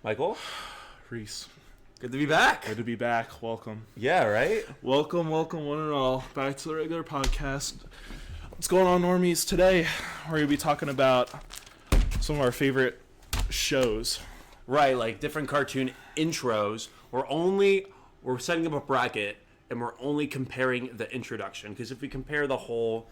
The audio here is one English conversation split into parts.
Michael? Reese. Good to be back. Good to be back. Welcome. Yeah, right? Welcome, one and all, back to the regular podcast. What's going on, normies? Today, we're going to be talking about some of our favorite shows. Right, like different cartoon intros. We're setting up a bracket, and we're only comparing the introduction. Because if we compare the whole,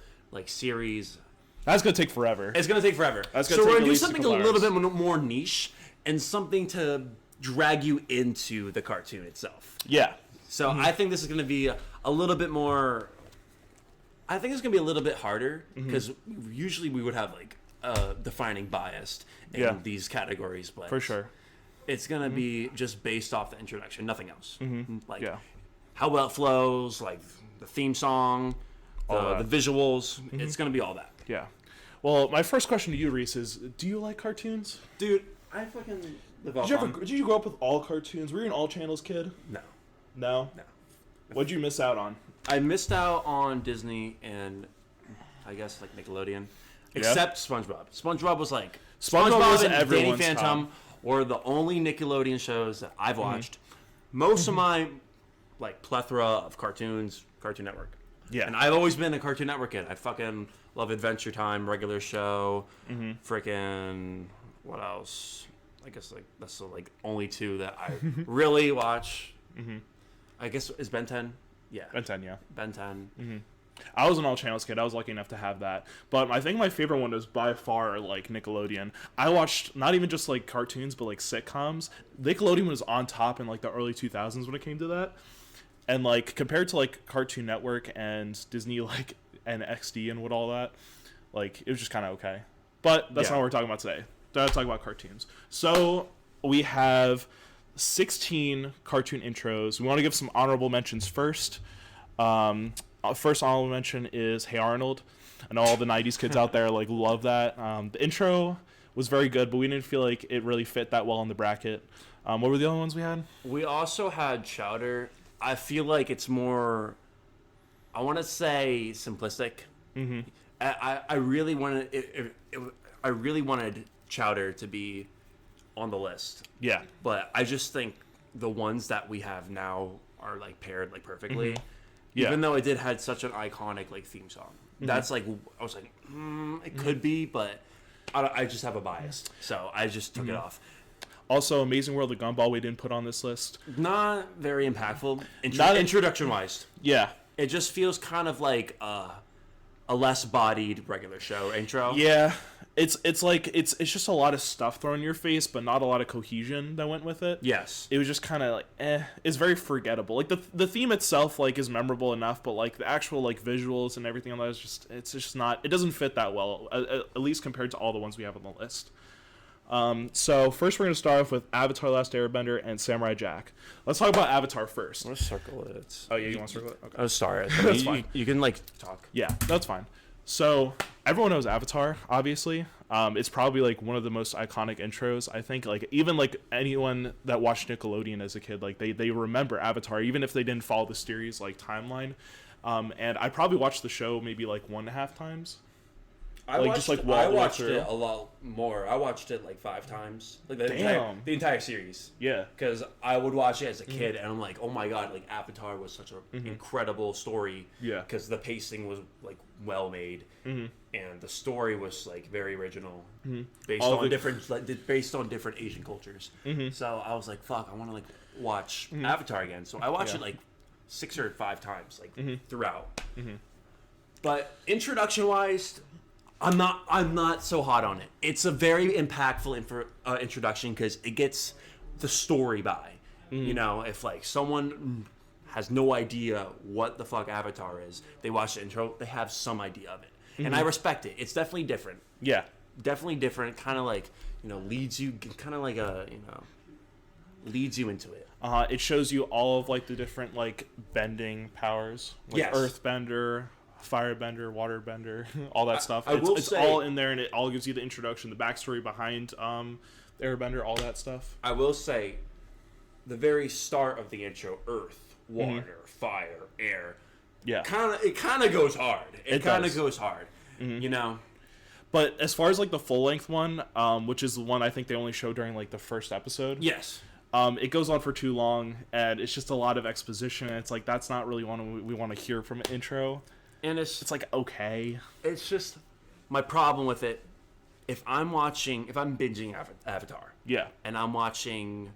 series... That's going to take forever. It's going to take forever. So we're going to do something a little bit more niche, and something to drag you into the cartoon itself. Yeah. So I think this is going to be a little bit more... I think it's going to be a little bit harder, because usually we would have, defining bias in these categories. But for sure. It's going to be just based off the introduction, nothing else. How well it flows, the theme song, the visuals. It's going to be all that. Yeah. Well, my first question to you, Reese, is do you like cartoons? Dude, I fucking live off Did you grow up with all cartoons? Were you an all channels kid? No. No? No. What'd you miss out on? I missed out on Disney and I guess Nickelodeon. Except SpongeBob. SpongeBob was SpongeBob and Danny Phantom were the only Nickelodeon shows that I've watched. Most of my plethora of cartoons, Cartoon Network. Yeah. And I've always been a Cartoon Network kid. I fucking love Adventure Time, Regular Show, freaking what else? I guess that's the only two that I really watch. I guess is Ben 10. Yeah. Ben 10, yeah. Ben 10. I was an all channels kid. I was lucky enough to have that. But I think my favorite one is by far Nickelodeon. I watched not even just cartoons, but sitcoms. Nickelodeon was on top in the early 2000s when it came to that. And compared to Cartoon Network and Disney and XD and all that, it was just kind of okay. But that's not what we're talking about today. We're talking about cartoons. So we have 16 cartoon intros. We want to give some honorable mentions first. First honorable mention is Hey Arnold. I know all the 90s kids out there love that. The intro was very good, but we didn't feel like it really fit that well in the bracket. What were the other ones we had? We also had Chowder. I feel like it's more, I want to say simplistic. I really wanted I really wanted Chowder to be on the list. Yeah. But I just think the ones that we have now are paired perfectly. Yeah. Even though it did had such an iconic theme song. That's I was it could be, but I just have a bias. So I just took it off. Also, Amazing World of Gumball we didn't put on this list. Not very impactful. Introduction-wise. Yeah. It just feels kind of like a less bodied regular show intro. Yeah. It's just a lot of stuff thrown in your face, but not a lot of cohesion that went with it. Yes. It was just kind of It's very forgettable. The theme itself is memorable enough, but the actual visuals and everything on that is just not. It doesn't fit that well, at least compared to all the ones we have on the list. So first we're going to start off with Avatar: Last Airbender and Samurai Jack. Let's talk about Avatar first. I'm going to circle it. Oh, yeah, you want to circle it? Okay. Oh, sorry. That's fine. You can talk. Yeah, that's fine. So everyone knows Avatar, obviously. It's probably one of the most iconic intros. I think even anyone that watched Nickelodeon as a kid, they remember Avatar, even if they didn't follow the series timeline. And I probably watched the show maybe 1.5 times. I watched it a lot more. I watched it 5 times. The entire series. Yeah. Because I would watch it as a kid, and I'm like, oh my god, Avatar was such an incredible story. Yeah. Because the pacing was well made, and the story was very original, based on different Asian cultures. So I was like, fuck, I want to watch Avatar again. So I watched it 6 or 5 times throughout. But introduction wise, I'm not so hot on it. It's a very impactful introduction because it gets the story by. If someone has no idea what the fuck Avatar is, they watch the intro, they have some idea of it, and I respect it. It's definitely different. Yeah, definitely different. Kind of leads you, kind of leads you into it. It shows you all of the different bending powers, yes. Earthbender, Firebender, Waterbender, all that stuff. It's all in there, and it all gives you the introduction, the backstory behind Airbender, all that stuff. I will say, the very start of the intro, Earth, Water, Fire, Air, it kind of goes hard. It kind of goes hard, But as far as like the full length one, which is the one I think they only showed during like the first episode. Yes. It goes on for too long, and it's just a lot of exposition. And it's like that's not really what we want to hear from an intro. And it's like okay. It's just my problem with it. If I'm binging Avatar. Yeah. And I'm watching,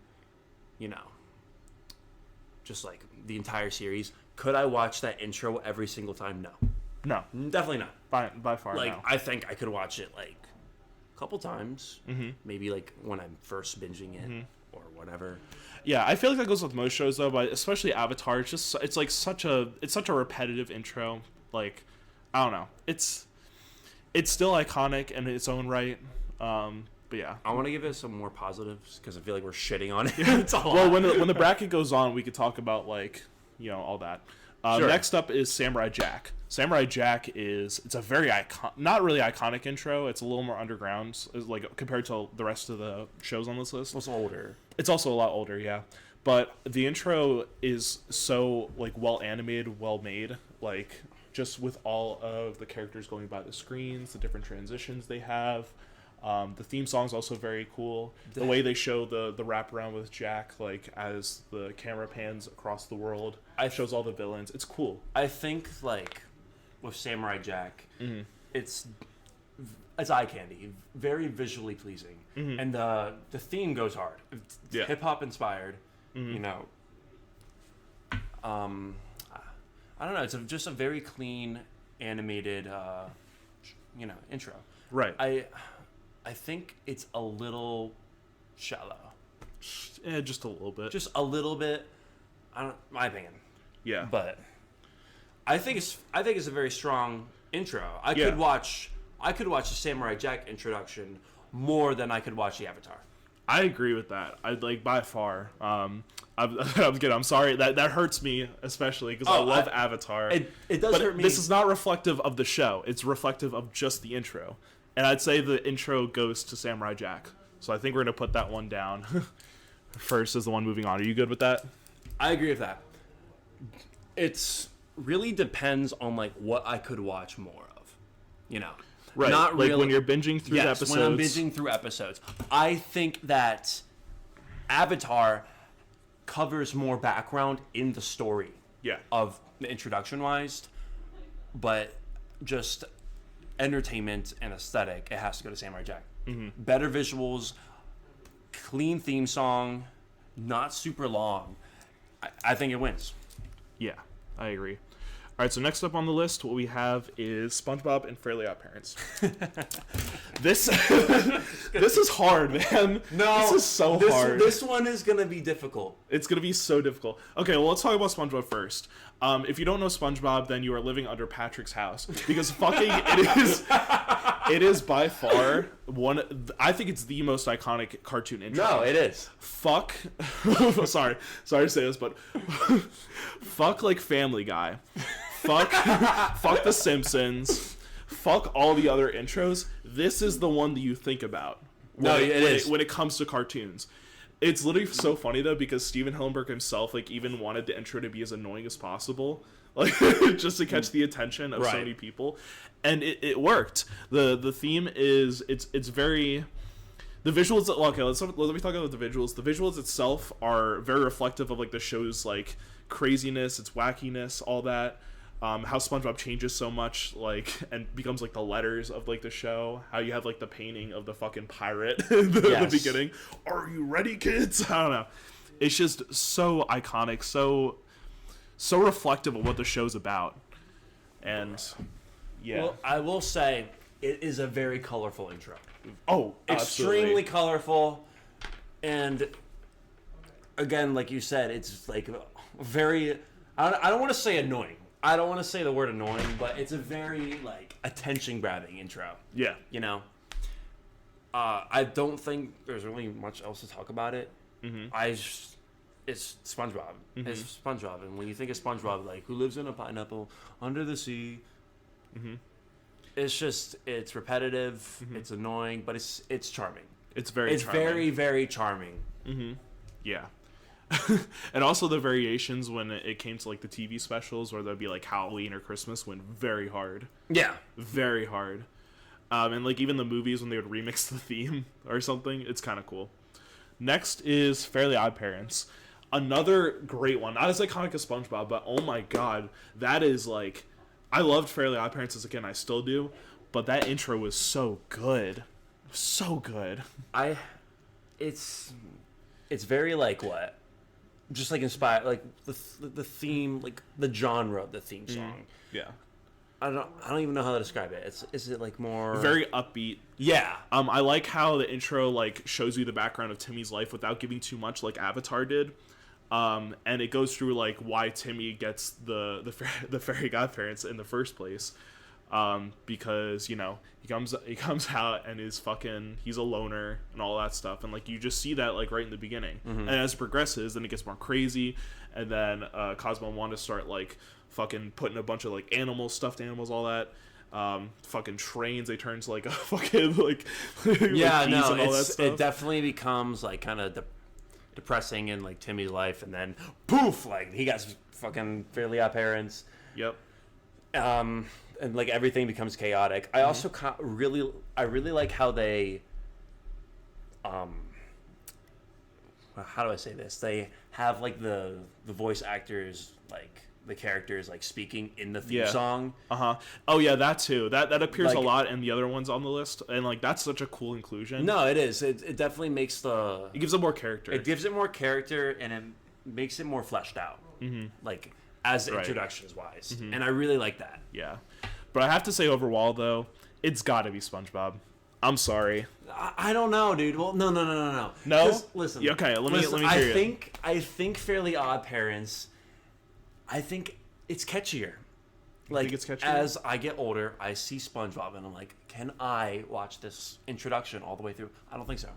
just like the entire series, could I watch that intro every single time? No. No. Definitely not. By far, like, no. I think I could watch it, like, a couple times. Mm-hmm. Maybe, like, when I'm first binging it or whatever. Yeah, I feel like that goes with most shows, though, but especially Avatar. It's like such a repetitive intro. Like, I don't know. It's still iconic in its own right. But yeah. I want to give it some more positives because I feel like we're shitting on it. It's a lot. Well, when the bracket goes on, we could talk about, like, all that. Sure. Next up is Samurai Jack. Samurai Jack it's a very not really iconic intro. It's a little more underground, like compared to the rest of the shows on this list. It's older. It's also a lot older, yeah. But the intro is so like well animated, well made, like just with all of the characters going by the screens, the different transitions they have. The theme song is also very cool. The way they show the wraparound with Jack, like as the camera pans across the world, shows all the villains. It's cool. I think like with Samurai Jack, it's eye candy, very visually pleasing, and the theme goes hard. It's hip hop inspired, I don't know. It's just a very clean animated, intro. Right. I think it's a little shallow. Yeah, just a little bit. Just a little bit. My opinion. Yeah. But I think it's a very strong intro. I could watch the Samurai Jack introduction more than I could watch the Avatar. I agree with that. I like by far. I'm kidding. I'm sorry. That hurts me especially because I love Avatar. It does hurt me. This is not reflective of the show. It's reflective of just the intro. And I'd say the intro goes to Samurai Jack. So I think we're going to put that one down first as the one moving on. Are you good with that? I agree with that. It's really depends on like what I could watch more of. Right. Not like really, when you're binging through the episodes. When I'm binging through episodes. I think that Avatar covers more background in the story. Yeah. Of the introduction wise. But just entertainment and aesthetic, it has to go to Samurai Jack. Better visuals, clean theme song, not super long. I think it wins. Yeah, I agree. All right, so next up on the list, what we have is SpongeBob and Fairly Odd Parents. This is hard, man. No, this is so hard. This one is gonna be difficult. It's gonna be so difficult. Okay, well, let's talk about SpongeBob first. If you don't know SpongeBob, then you are living under Patrick's house because fucking it is by far one. I think it's the most iconic cartoon intro. No, it is. Fuck. sorry to say this, but fuck like Family Guy. Fuck The Simpsons. Fuck all the other intros. This is the one that you think about. When it comes to cartoons. It's literally so funny though because Steven Hillenburg himself like even wanted the intro to be as annoying as possible, like just to catch the attention of so many people, and it worked. The theme is it's very. The visuals. Okay, let me talk about the visuals. The visuals itself are very reflective of like the show's like craziness, its wackiness, all that. How SpongeBob changes so much, like, and becomes like the letters of like the show. How you have like the painting of the fucking pirate in the beginning. Are you ready, kids? I don't know. It's just so iconic, so reflective of what the show's about. And yeah, well, I will say it is a very colorful intro. Oh, extremely colorful, and again, like you said, it's like very. I don't want to say annoying. I don't want to say the word annoying, but it's a very like attention-grabbing intro. Yeah, I don't think there's really much else to talk about it. It's SpongeBob. It's SpongeBob, and when you think of SpongeBob, like who lives in a pineapple under the sea. It's repetitive. It's annoying, but it's charming. It's charming. very, very charming. Yeah. And also the variations when it came to like the TV specials where there'd be like Halloween or Christmas went very hard. Yeah. Very hard. And like even the movies when they would remix the theme or something, it's kind of cool. Next is Fairly Odd Parents. Another great one. Not as iconic as SpongeBob, but oh my god, that is like... I loved Fairly Odd Parents as a kid, and I still do, but that intro was so good. So good. It's very like what? Just like inspired, like the theme, like the genre of the theme song. Yeah. I don't even know how to describe it. Is it like more very upbeat? Yeah. I like how the intro like shows you the background of Timmy's life without giving too much, like Avatar did. And it goes through like why Timmy gets the fairy godparents in the first place. Because you know he comes out and he's a loner and all that stuff, and like you just see that like right in the beginning, and as it progresses, then it gets more crazy, and then Cosmo and Wanda start like fucking putting a bunch of like stuffed animals, all that. Fucking trains, they turn to like a fucking like yeah, like no, and all that stuff. It definitely becomes like kind of depressing in like Timmy's life, and then poof, like he got fucking Fairly Odd Parents. Yep. And like everything becomes chaotic. I also really like how they, how do I say this? They have like the voice actors, like the characters, like speaking in the theme song. Oh yeah, that too. That appears like, a lot in the other ones on the list, and like that's such a cool inclusion. No, it is. It definitely makes it gives it more character. It gives it more character, and it makes it more fleshed out. Like as introductions wise, and I really like that. Yeah. But I have to say, overall, though, it's got to be SpongeBob. I'm sorry. I don't know, dude. Well, no. No? Listen. Yeah, okay, let me hear you. I think Fairly Odd Parents, I think it's catchier. Like, it's catchier? As I get older, I see SpongeBob, and I'm like, can I watch this introduction all the way through? I don't think so.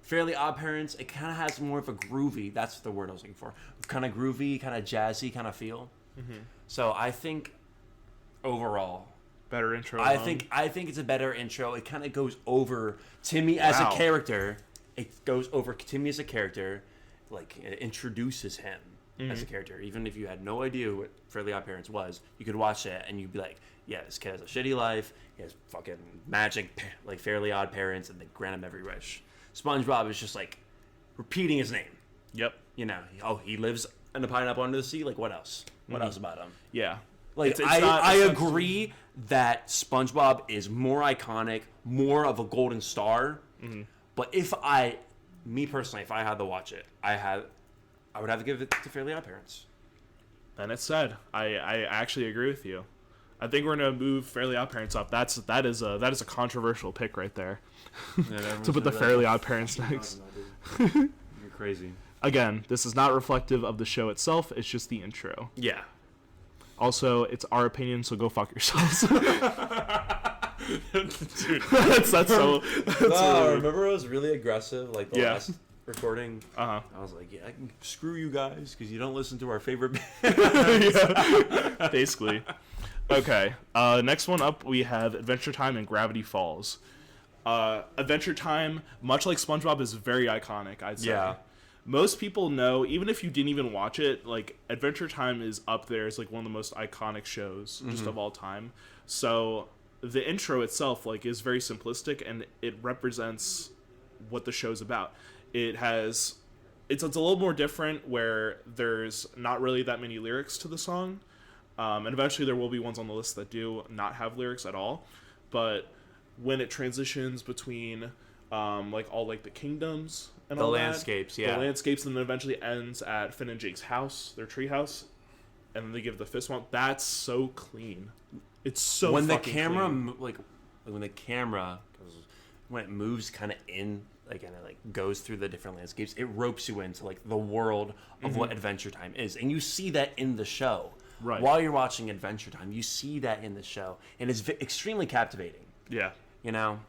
Fairly Odd Parents, it kind of has more of a groovy, that's the word I was looking for, kind of groovy, kind of jazzy kind of feel. So I think, overall... better intro. I think it's a better intro. It kind of goes over Timmy as a character. It goes over Timmy as a character, like it introduces him as a character. Even if you had no idea what Fairly Odd Parents was, you could watch it and you'd be like, "Yeah, this kid has a shitty life. He has fucking magic, like Fairly Odd Parents, and they grant him every wish." SpongeBob is just like repeating his name. Yep. You know, he lives in a pineapple under the sea. Like, what else? What else about him? Yeah. Like, I agree that SpongeBob is more iconic, more of a golden star. But me personally, if I had to watch it, I would have to give it to Fairly Odd Parents. Then it's said. I actually agree with you. I think we're gonna move Fairly Odd Parents up. That is a controversial pick right there. Yeah, to put the Fairly Odd Parents next. You're crazy. Again, this is not reflective of the show itself. It's just the intro. Yeah. Also, it's our opinion, so go fuck yourselves. Dude, that's so. Remember I was really aggressive, like the last recording. I was like, "Yeah, I can screw you guys because you don't listen to our favorite." Yeah, basically. Okay. Next one up, we have Adventure Time and Gravity Falls. Adventure Time, much like SpongeBob, is very iconic. I'd say. Yeah. Most people know, even if you didn't even watch it, like Adventure Time is up there as like one of the most iconic shows just of all time. So the intro itself like is very simplistic and it represents what the show's about. It's a little more different where there's not really that many lyrics to the song. And eventually there will be ones on the list that do not have lyrics at all. But when it transitions between like all like the kingdoms and all landscapes, the landscapes, and then eventually ends at Finn and Jake's house, their tree house, and then they give the fist bump. That's so clean. It's so when fucking the camera clean. when the camera goes, when it moves kind of in like and it like goes through the different landscapes, it ropes you into like the world of what Adventure Time is, and you see that in the show. Right. While you're watching Adventure Time, you see that in the show, and it's extremely captivating. Yeah. You know.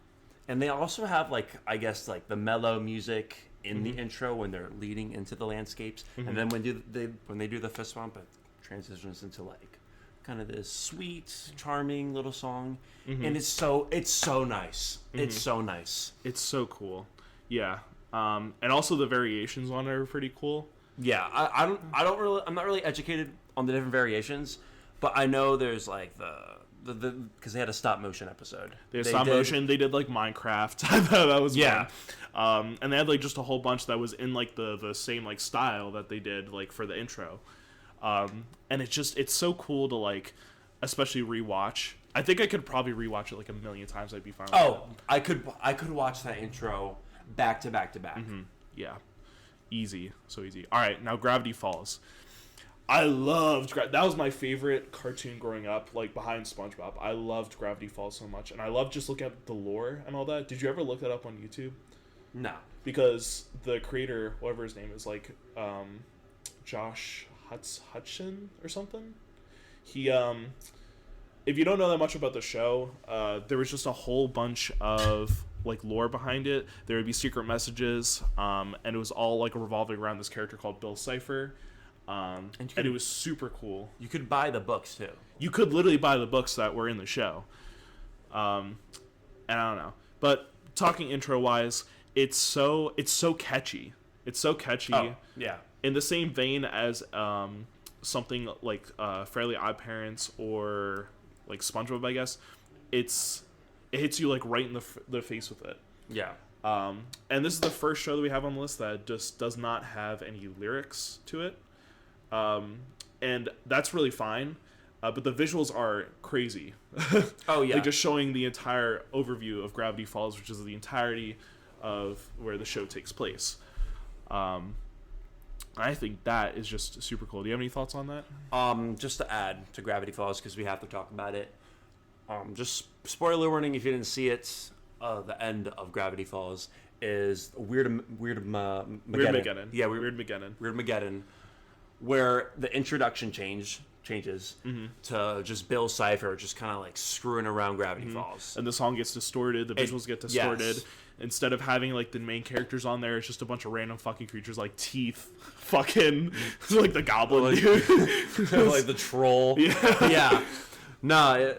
And they also have, like, I guess, like, the mellow music in the intro when they're leading into the landscapes. And then when they do the fist bump, it transitions into, like, kind of this sweet, charming little song. And it's so nice. It's so nice. It's so cool. Yeah. And also the variations on it are pretty cool. Yeah. I'm not really educated on the different variations, but I know there's, like, because they had a stop motion episode. They had stop motion. They did like Minecraft. I thought that was yeah. Fun. And they had like just a whole bunch that was in like the same like style that they did like for the intro. And it's so cool to like, especially rewatch. I think I could probably rewatch it like a million times. I'd be fine with it. I could watch that intro back to back to back. Mm-hmm. Yeah. Easy. So easy. All right. Now Gravity Falls. I loved that was my favorite cartoon growing up, like behind SpongeBob. I loved Gravity Falls so much, and I loved just looking at the lore and all that. Did you ever look that up on YouTube? No. Because the creator, whatever his name is, like Josh Hutchin or something. He if you don't know that much about the show, there was just a whole bunch of like lore behind it. There would be secret messages, and it was all like revolving around this character called Bill Cipher. And it was super cool. You could buy the books too. You could literally buy the books that were in the show. And I don't know, but talking intro wise, it's so catchy. It's so catchy. Oh, yeah. In the same vein as something like Fairly Odd Parents or like SpongeBob, I guess. It hits you like right in the face with it. Yeah. And this is the first show that we have on the list that just does not have any lyrics to it. And that's really fine. But the visuals are crazy. Oh, yeah. Like just showing the entire overview of Gravity Falls, which is the entirety of where the show takes place. I think that is just super cool. Do you have any thoughts on that? Just to add to Gravity Falls, because we have to talk about it. Just spoiler warning if you didn't see it. The end of Gravity Falls is Weirdmageddon. Yeah, Weirdmageddon, where the introduction changes to just Bill Cipher just kind of like screwing around Gravity Falls, and the song gets distorted, the visuals get distorted. Yes. Instead of having like the main characters on there, it's just a bunch of random fucking creatures like Teeth, fucking like the Goblin like, dude, like the troll. Yeah, yeah. No,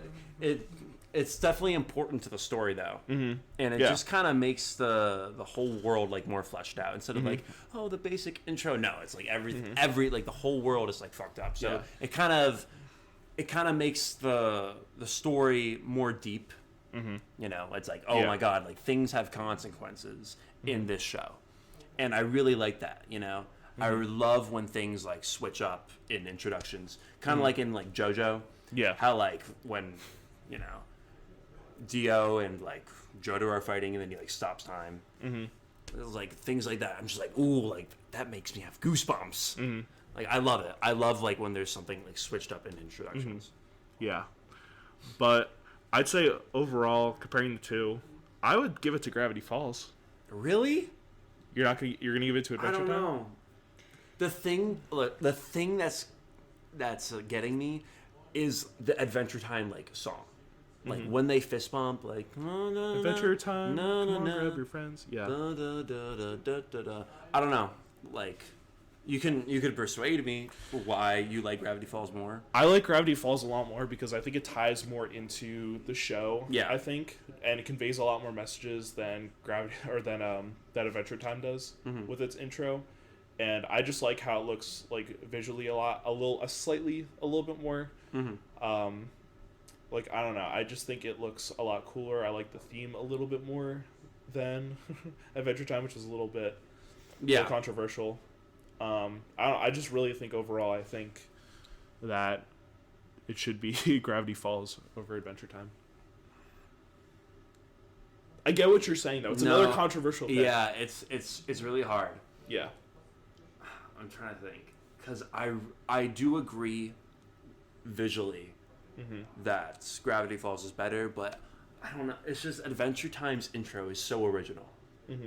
it's definitely important to the story though, and it just kind of makes the whole world like more fleshed out instead of like the basic intro. No, it's like every like the whole world is like fucked up. So it kind of makes the story more deep. You know, it's like my god, like things have consequences in this show, and I really like that. You know, I love when things like switch up in introductions, kind of like in like JoJo. Yeah, how like when you know Dio and like Jodo are fighting, and then he like stops time. It was like things like that. I'm just like, ooh, like that makes me have goosebumps. Like I love it. I love like when there's something like switched up in introductions. Yeah, but I'd say overall, comparing the two, I would give it to Gravity Falls. Really? You're gonna give it to Adventure Time? I don't know. The thing that's getting me is the Adventure Time like song. Like when they fist bump, like Adventure Time, come on, grab your friends. Yeah. I don't know. Like you could persuade me why you like Gravity Falls more. I like Gravity Falls a lot more because I think it ties more into the show. Yeah. I think, and it conveys a lot more messages than that Adventure Time does with its intro. And I just like how it looks like visually a little bit more. Like, I don't know. I just think it looks a lot cooler. I like the theme a little bit more than Adventure Time, which is a little bit controversial. I just really think overall, I think that it should be Gravity Falls over Adventure Time. I get what you're saying, though. It's another controversial thing. Yeah, it's really hard. Yeah. I'm trying to think. Because I do agree visually that Gravity Falls is better, but I don't know. It's just Adventure Time's intro is so original.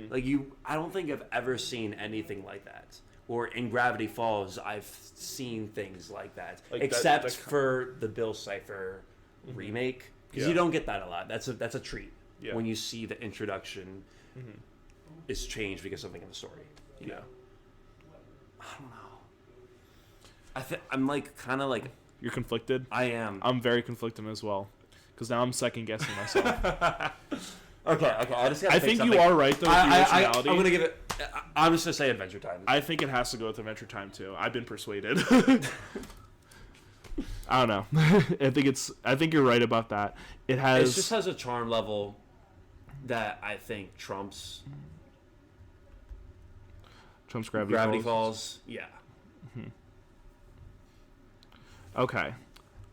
Like I don't think I've ever seen anything like that. Or in Gravity Falls, I've seen things like that, like except for the Bill Cipher remake, because you don't get that a lot. That's a treat when you see the introduction is changed because something in the story. You know, I don't know. I'm like kind of like. You're conflicted? I am. I'm very conflicted as well, because now I'm second guessing myself. Okay. I think you are right though. I'm gonna give it. I'm just gonna say Adventure Time. I think it has to go with Adventure Time too. I've been persuaded. I don't know. I think you're right about that. It just has a charm level that I think trumps Gravity Falls. Yeah. Mm-hmm. Okay.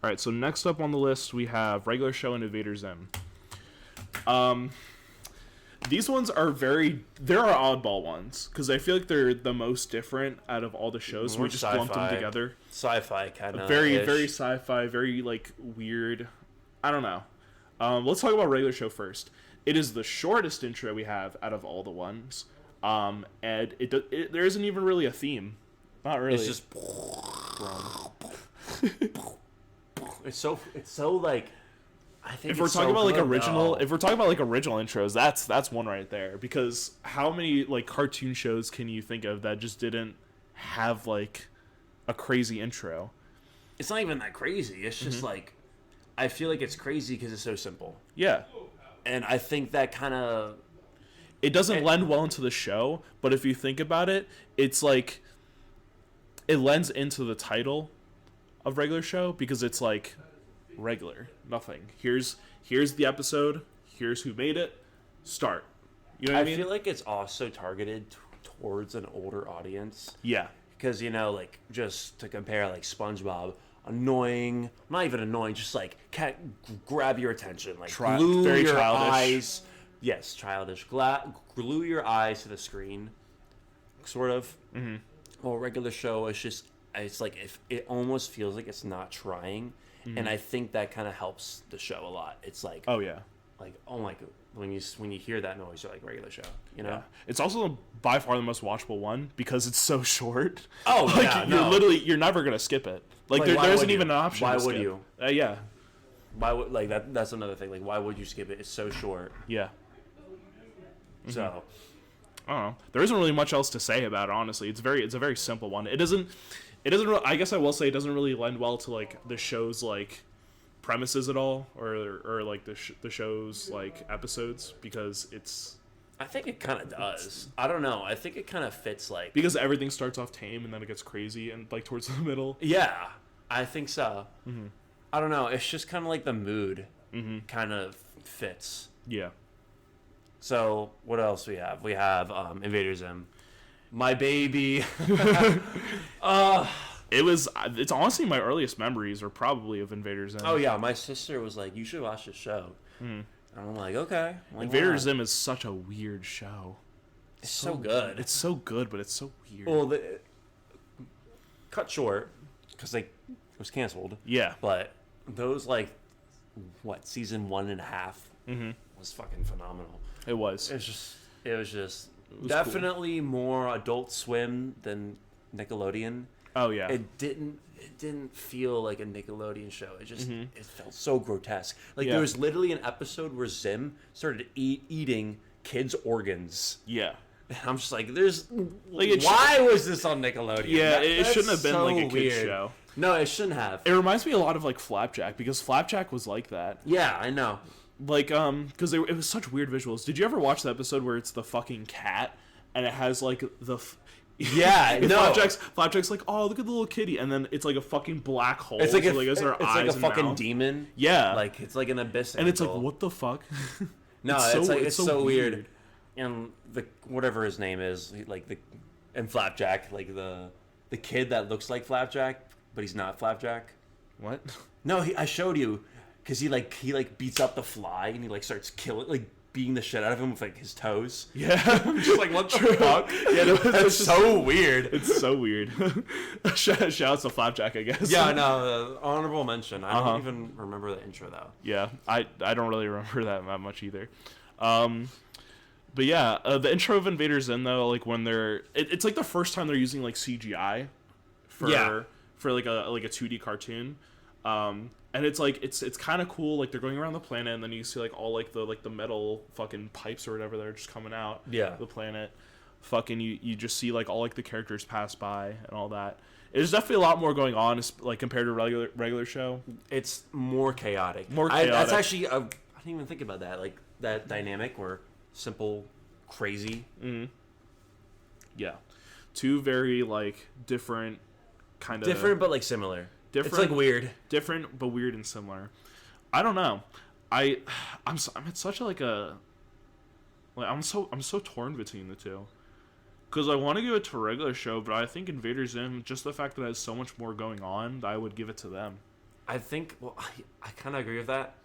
All right. So next up on the list we have Regular Show and Invader Zim. These ones are there are oddball ones because I feel like they're the most different out of all the shows. So we just lumped them together. Sci-fi kind of. Very sci-fi, very like weird. I don't know. Let's talk about Regular Show first. It is the shortest intro we have out of all the ones. And there isn't even really a theme. Not really. It's just. It's so like. I think if we're talking about original intros, that's one right there. Because how many like cartoon shows can you think of that just didn't have like a crazy intro? It's not even that crazy. It's just like I feel like it's crazy because it's so simple. Yeah, and I think that kind of it doesn't lend well into the show. But if you think about it, it's like it lends into the title of Regular Show because it's like. Regular, nothing. Here's the episode. Here's who made it. Start. You know what I mean? I feel like it's also targeted towards an older audience. Yeah. Because like just to compare, like SpongeBob, annoying, not even annoying, just like can't grab your attention, like glue very your childish. eyes. Yes, childish. Glue your eyes to the screen, sort of. Mm-hmm. Well, Regular Show is just. It's like if it almost feels like it's not trying. And I think that kind of helps the show a lot. It's like, oh yeah, like oh my god, when you hear that noise, you're like Regular Show, you know. Yeah. It's also by far the most watchable one because it's so short. Oh like, yeah, you're never gonna skip it. Like there isn't even an option. Why to would skip. you? Yeah. Why would like that? That's another thing. Like why would you skip it? It's so short. Yeah. So. I don't know. There isn't really much else to say about it. Honestly, it's a very simple one. It doesn't. Really, I guess I will say it doesn't really lend well to like the show's like premises at all, or like the show's like episodes because it's. I think it kind of does. I don't know. I think it kind of fits like because everything starts off tame and then it gets crazy and like towards the middle. Yeah, I think so. Mm-hmm. I don't know. It's just kind of like the mood kind of fits. Yeah. So what else we have? We have Invader Zim. My baby. It's honestly my earliest memories are probably of Invader Zim. Oh yeah, my sister was like, "You should watch this show," and I'm like, "Okay." Like, Invader Zim is such a weird show. It's so good. It's so good, but it's so weird. Well, cut short because it was canceled. Yeah, but those like season 1.5 was fucking phenomenal. It was. It was just definitely cool. More Adult Swim than Nickelodeon. Oh yeah. It didn't feel like a Nickelodeon show. It just it felt so grotesque. Like there was literally an episode where Zim started eating kids' organs. Yeah. And I'm just like, why was this on Nickelodeon? Yeah, it shouldn't have been so like a kids show. No, it shouldn't have. It reminds me a lot of like Flapjack because Flapjack was like that. Yeah, I know. Like because it was such weird visuals. Did you ever watch the episode where it's the fucking cat and it has like the yeah, no. Flapjack's like, oh, look at the little kitty, and then it's like a fucking black hole. It's like so, it's like a fucking mouth. Demon. Yeah, like it's like an abyss. And it's like, what the fuck? No, it's so weird. And the whatever his name is, and Flapjack, like the kid that looks like Flapjack, but he's not Flapjack. What? No, I showed you, because he beats up the fly and he like starts beating the shit out of him with like his toes. Yeah, I'm just like, what the fuck? Yeah, it's so weird. It's so weird. Shout out to Flapjack, I guess. Yeah, no, honorable mention. I don't even remember the intro though. Yeah, I don't really remember that much either. But yeah, the intro of Invader Zim though, like when it's like the first time they're using like CGI for like a 2D cartoon. And it's like it's kind of cool. Like they're going around the planet, and then you see like all like the metal fucking pipes or whatever that are just coming out. Yeah. The planet. Fucking you just see like all like the characters pass by and all that. There's definitely a lot more going on, like compared to regular show. It's more chaotic. That's actually I didn't even think about that. Like that dynamic where simple, crazy. Mm-hmm. Yeah, two very like different kind of different but like similar. Different. It's like weird. Different, but weird and similar. I don't know. I'm at such a I'm so torn between the two. Because I want to give it to a regular show, but I think Invader Zim, just the fact that it has so much more going on, I would give it to them. I think, I kind of agree with that.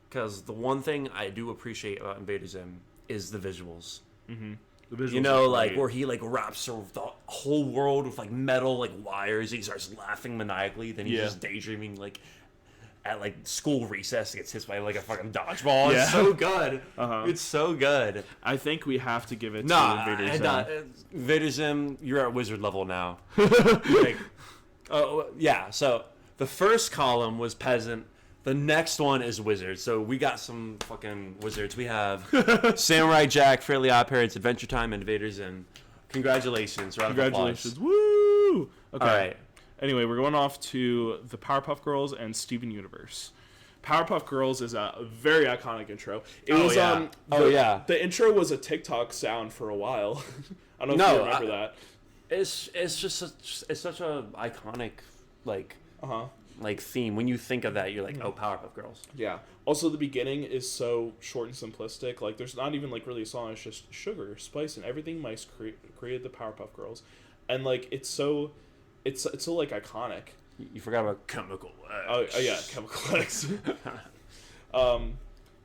Because the one thing I do appreciate about Invader Zim is the visuals. Mm-hmm. The visuals, you know, like where he like wraps the whole world with like metal like wires. He starts laughing maniacally. Then he's just daydreaming like at like school recess, gets hit by like a fucking dodgeball. Yeah. It's so good. It's so good. I think we have to give it to Invader Zim. Invader Zim, you're at wizard level now. Like, yeah. So the first column was peasant. The next one is wizard. So we got some fucking wizards. We have Samurai Jack, Fairly Odd Parents, Adventure Time, and Invader Zim. Congratulations. Congratulations. Woo! Okay. All right. Anyway, we're going off to the Powerpuff Girls and Steven Universe. Powerpuff Girls is a very iconic intro. It was the intro was a TikTok sound for a while. I don't know if you remember that. It's such a iconic like theme. When you think of that, you're like, oh, Powerpuff Girls. Yeah. Also, the beginning is so short and simplistic. Like, there's not even like really a song. It's just sugar, spice, and everything. Mice created the Powerpuff Girls, and like it's so like iconic. You forgot about Chemical X. Oh yeah, Chemical X.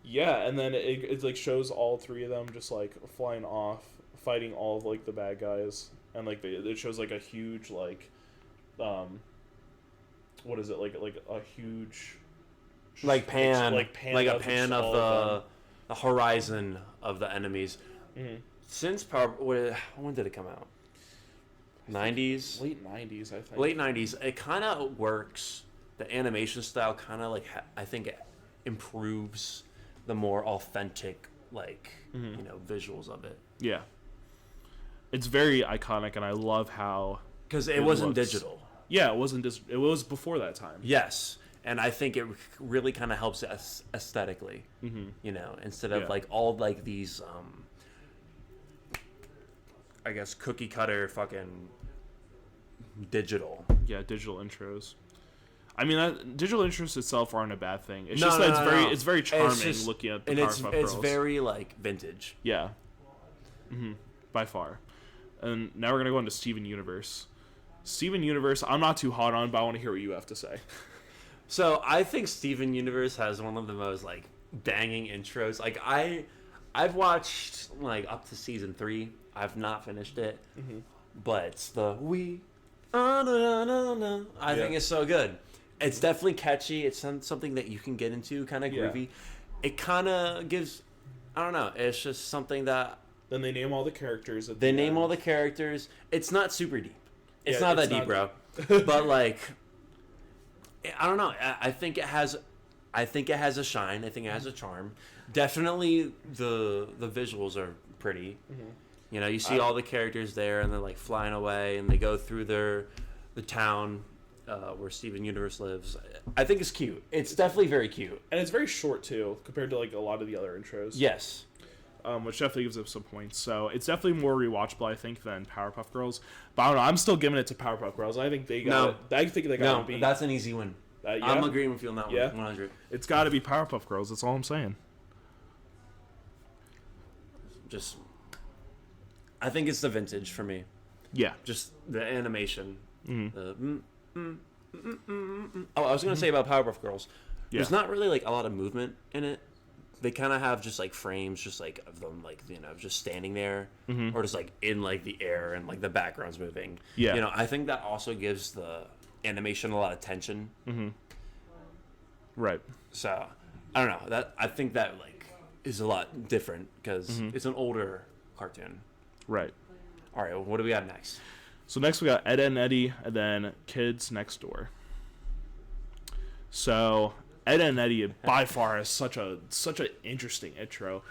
Yeah, and then it like shows all three of them just like flying off, fighting all of like the bad guys, and like it shows like a huge like, what is it like a huge, like pan a pan of the horizon of the enemies. Mm-hmm. Since when did it come out? 90s? Late 90s, I think. Late 90s. It kind of works. The animation style kind of like I think it improves the more authentic visuals of it. Yeah. It's very iconic, and I love how because it wasn't digital. Yeah, it wasn't. It was before that time. Yes, and I think it really kind of helps aesthetically. Mm-hmm. You know, instead of like all like these, I guess cookie cutter fucking digital. Yeah, digital intros. I mean, digital intros itself aren't a bad thing. It's it's very charming looking at the Powerpuff Girls. It's very like vintage. Yeah. Mm-hmm. By far. And now we're gonna go into Steven Universe. Steven Universe, I'm not too hot on, but I want to hear what you have to say. So I think Steven Universe has one of the most like banging intros. Like I've watched like up to season 3. I've not finished it, but it's the I think it's so good. It's definitely catchy. It's something that you can get into, kind of groovy. It kind of gives, I don't know. It's just something that. Then they name all the characters. All the characters. It's not super deep. It's not that deep, bro. But like, I don't know. I think it has a shine. I think it has a charm. Definitely, the visuals are pretty. Mm-hmm. You know, you see all the characters there, and they're like flying away, and they go through the town where Steven Universe lives. I think it's cute. It's definitely very cute, and it's very short too, compared to like a lot of the other intros. Yes. Which definitely gives it some points. So it's definitely more rewatchable, I think, than Powerpuff Girls. But I don't know. I'm still giving it to Powerpuff Girls. I think they got it. I think they got it. That's an easy win. I'm agreeing with you on that one. 100. It's got to be Powerpuff Girls. That's all I'm saying. I think it's the vintage for me. Yeah. Just the animation. Mm-hmm. I was going to say about Powerpuff Girls. Yeah. There's not really like a lot of movement in it. They kind of have just like frames, just like of them, like, you know, just standing there, or just like in like the air and like the background's moving. Yeah, you know, I think that also gives the animation a lot of tension. Mm-hmm. Right. So I don't know. I think that like is a lot different because it's an older cartoon. Right. All right. Well, what do we got next? So next we got Ed, Edd n Eddy, and then Kids Next Door. So. Ed, Edd n Eddy by far is such an interesting intro.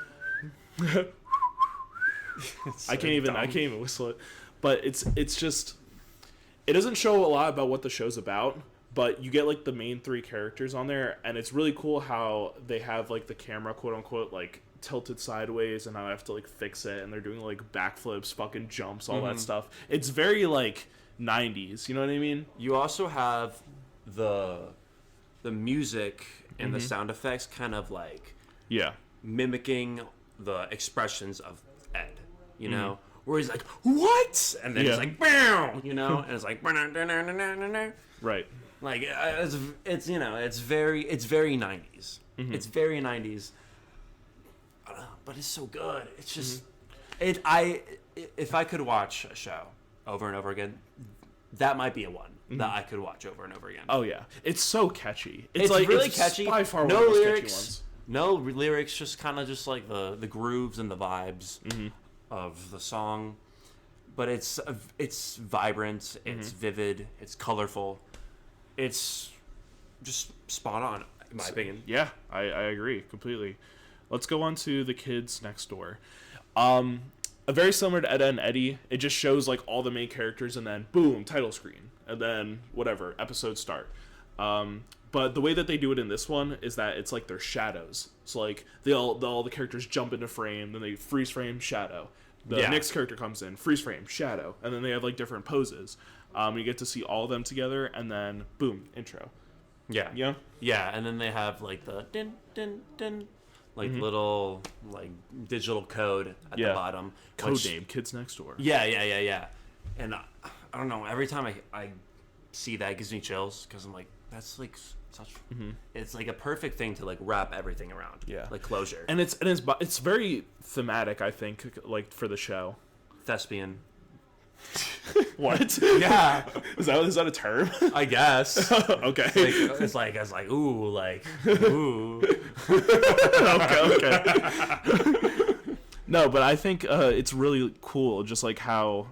I can't even whistle it, but it's just it doesn't show a lot about what the show's about, but you get like the main 3 characters on there, and it's really cool how they have like the camera quote unquote like tilted sideways, and how I have to like fix it, and they're doing like backflips, fucking jumps, all that stuff. It's very like 90s, you know what I mean? You also have the music and the sound effects kind of like mimicking the expressions of Ed, you know, where he's like, what? And then it's like, bow, you know, and it's like, right. Like, it's you know, it's very 90s. It's very 90s. But it's so good. It's just, if I could watch a show over and over again, that might be a one that I could watch over and over again. Oh yeah, it's so catchy. It's like really catchy. By far no one of the lyrics, catchy ones. No lyrics, just kind of just like the grooves and the vibes of the song. But it's vibrant. It's vivid. It's colorful. It's just spot on, in my opinion. Yeah, I agree completely. Let's go on to The Kids Next Door. Very similar to Ed, Edd n Eddy. It just shows like all the main characters and then boom, title screen, and then whatever, episodes start. But the way that they do it in this one is that it's like their shadows. So like all the characters jump into frame, then they freeze frame, shadow. The next character comes in, freeze frame, shadow, and then they have like different poses. You get to see all of them together, and then boom, intro. Yeah. Yeah. Yeah, and then they have like the din din din, like little like digital code at the bottom. Code name, Kids Next Door. Yeah. And I don't know. Every time I see that, it gives me chills because I'm like, that's like such. It's like a perfect thing to like wrap everything around. Yeah. Like closure. And it's very thematic, I think, like for the show. Thespian. What? Yeah. Is that a term? I guess. Okay. It's like ooh. Okay. No, but I think it's really cool, just like how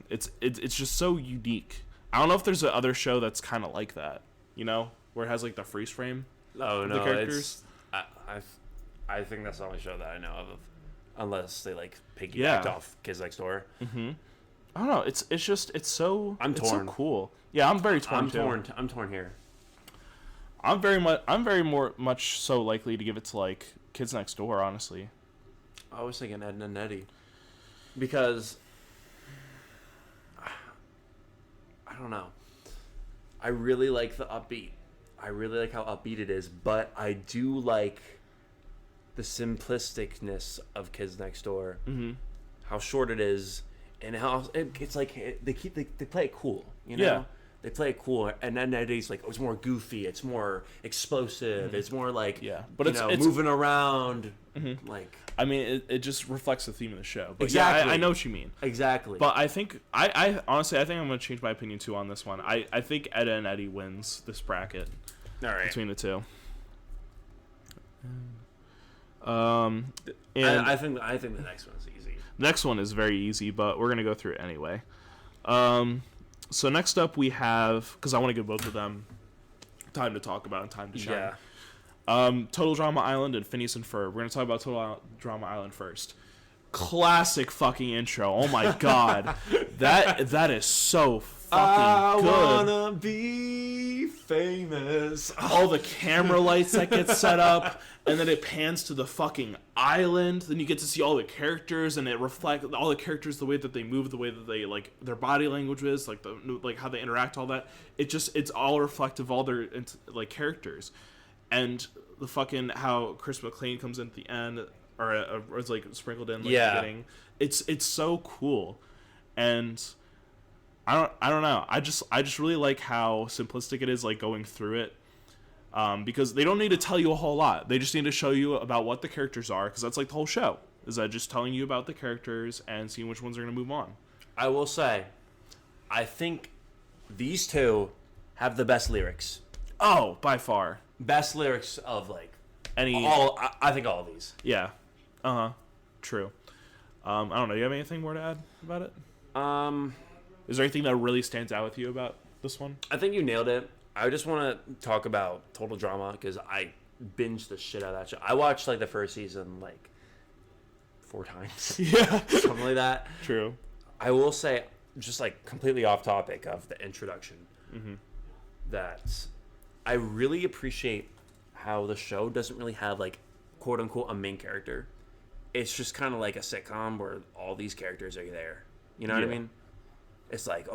it's just so unique. I don't know if there's another show that's kind of like that, you know, where it has like the freeze frame. Oh no, the characters. I think that's the only show that I know of, unless they like piggybacked off Kids Next Door. I don't know. It's so I'm torn. It's so cool. Yeah, I'm very torn. I'm torn here. I'm very much so likely to give it to like Kids Next Door. Honestly, I was thinking Ed, Edd n Eddy because I don't know. I really like the upbeat. I really like how upbeat it is, but I do like the simplisticness of Kids Next Door. How short it is. And how it's like they play it cool, you know. Yeah. They play it cool, and then Eddie's like, oh, it's more goofy, it's more explosive, it's more like but it's moving around. Like, I mean, it just reflects the theme of the show. But exactly, I know what you mean. Exactly. But I think I honestly I think I'm gonna change my opinion too on this one. I think Ed, Edd n Eddy wins this bracket. All right. Between the two. And I think the next one's easy. Next one is very easy, but we're gonna go through it anyway. So next up we have, because I want to give both of them time to talk about and time to shine. Total Drama Island and Phineas and Ferb. We're gonna talk about Total Drama Island first. Classic fucking intro. Oh my god, that is so fucking good. I wanna be famous. All the camera lights that get set up. And then it pans to the fucking island. Then you get to see all the characters, and it reflects all the characters, the way that they move, the way that they like their body language is, like how they interact, all that. It's all reflective of all their like characters, and the fucking how Chris McClain comes in at the end, or it's like sprinkled in like the beginning. It's so cool, and I don't know. I just really like how simplistic it is, like going through it. Because they don't need to tell you a whole lot. They just need to show you about what the characters are, because that's like the whole show. Is that just telling you about the characters and seeing which ones are going to move on. I will say, I think these two have the best lyrics. Oh, by far. Best lyrics of like any. I think all of these. Yeah. True. I don't know. Do you have anything more to add about it? Is there anything that really stands out with you about this one? I think you nailed it. I just want to talk about Total Drama because I binged the shit out of that show. I watched like the first season like 4 times. Yeah. Something like that. True. I will say, just like completely off topic of the introduction, that I really appreciate how the show doesn't really have like quote unquote a main character. It's just kind of like a sitcom where all these characters are there. You know what I mean? it's like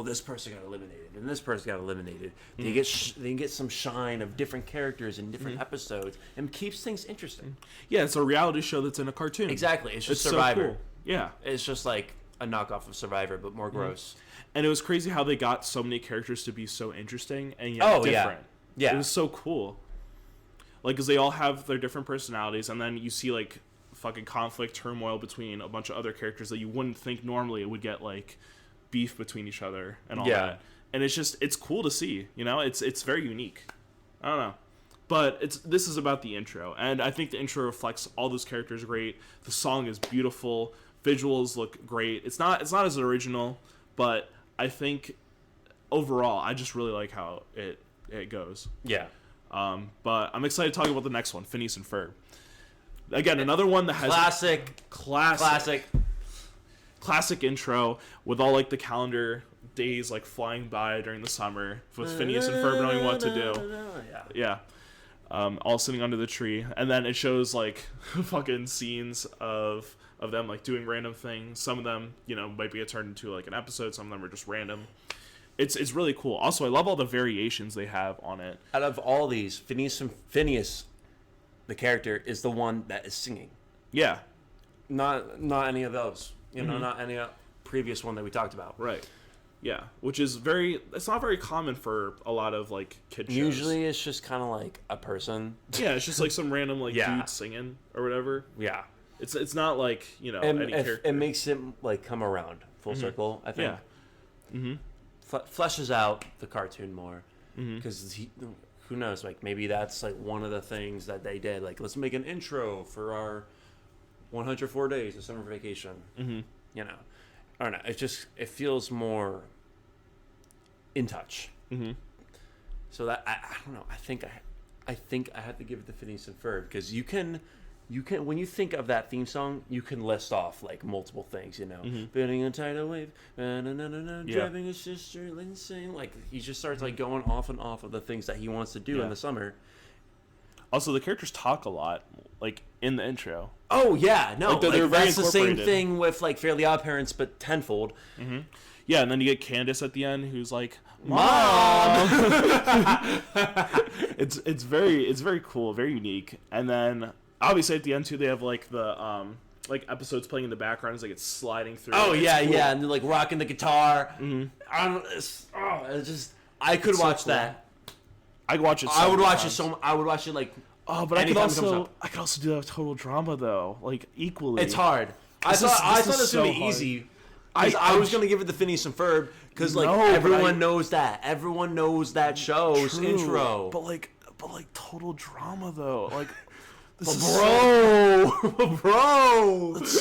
this person got eliminated and this person got eliminated. They get some shine of different characters in different episodes and keeps things interesting. Yeah, it's a reality show that's in a cartoon. Exactly, it's just Survivor. So cool. Yeah, it's just like a knockoff of Survivor, but more gross. And it was crazy how they got so many characters to be so interesting and yet different. Yeah, it was so cool. Like, because they all have their different personalities, and then you see like fucking conflict, turmoil between a bunch of other characters that you wouldn't think normally it would get like beef between each other and all that. And it's cool to see, you know, it's very unique. I don't know, but this is about the intro, and I think the intro reflects all those characters great. The song is beautiful, visuals look great. It's not as original, but I think overall I just really like how it goes. Yeah. But I'm excited to talk about the next one, Phineas and Ferb. Again, another one that has classic intro with all like the calendar days like flying by during the summer with Phineas and Ferb knowing what to do. Yeah. All sitting under the tree, and then it shows like fucking scenes of them like doing random things. Some of them, you know, might be turned into like an episode. Some of them are just random. It's really cool. Also, I love all the variations they have on it. Out of all these, Phineas, the character, is the one that is singing. Yeah. Not any of those. You know, not any previous one that we talked about. Right. Yeah. Which is it's not very common for a lot of like kid shows. Usually it's just kind of like a person. Yeah, it's just like some random like dude singing or whatever. Yeah. It's not like, you know, any character. It makes it like come around full circle, I think. Yeah. Fleshes out the cartoon more because who knows, like maybe that's like one of the things that they did, like let's make an intro for our 104 days of summer vacation. You know, I don't know, it feels more in touch. So that I don't know, I think I have to give it to Phineas and Ferb, because you can when you think of that theme song, you can list off like multiple things, you know, building a tidal wave, driving a sister insane. Like he just starts like going off and off of the things that he wants to do in the summer. Also, the characters talk a lot, like in the intro. Oh yeah, no, like, they're very that's the same thing with like Fairly Odd Parents, but tenfold. Yeah, and then you get Candace at the end, who's like, "Mom." It's very cool, very unique, and then. Obviously, at the end too, they have like the like episodes playing in the background as like it's sliding through. Oh yeah, cool. yeah, and they're like rocking the guitar. I could watch that. I'd watch it. I would watch it like. Oh, but I could also do that with Total Drama though, like equally. It's hard. I thought this was gonna be easy. I was gonna give it to Phineas and Ferb because like everyone knows that. Everyone knows that show's intro. But like Total Drama though, like. Bro.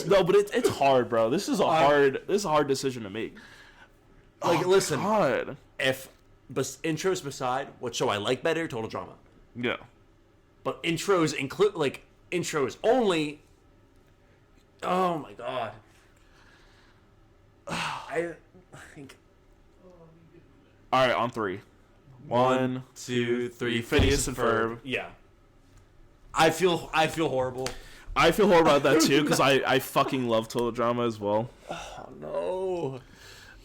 No, but it's hard, bro. This is a hard decision to make. Like, listen, God. If intros beside, what show I like better? Total Drama. Yeah. But intros include intros only. Oh my god. I think. All right, on three. 1, 2, 3. Phineas and Ferb. Yeah. I feel horrible. I feel horrible about that too because I fucking love Total Drama as well. Oh no.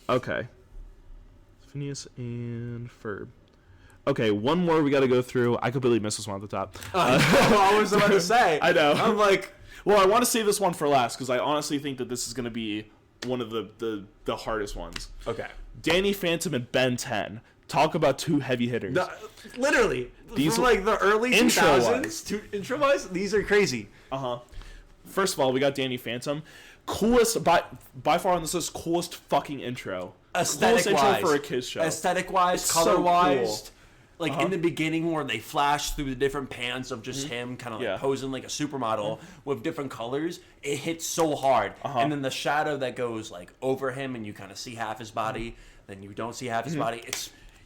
Okay. Phineas and Ferb. Okay, one more we got to go through. I completely missed this one at the top. I was about to say. I know. I'm like, well, I want to save this one for last because I honestly think that this is going to be one of the hardest ones. Okay. Danny Phantom and Ben 10. Talk about two heavy hitters. Literally. These from like the early 2000s to intro-wise, these are crazy. First of all, we got Danny Phantom. Coolest, by far on this list, coolest fucking intro. Coolest intro for a kids show. Aesthetic-wise, color-wise. So cool. Like in the beginning where they flash through the different pans of just him kind of like posing like a supermodel with different colors. It hits so hard. And then the shadow that goes like over him and you kind of see half his body, then you don't see half his body.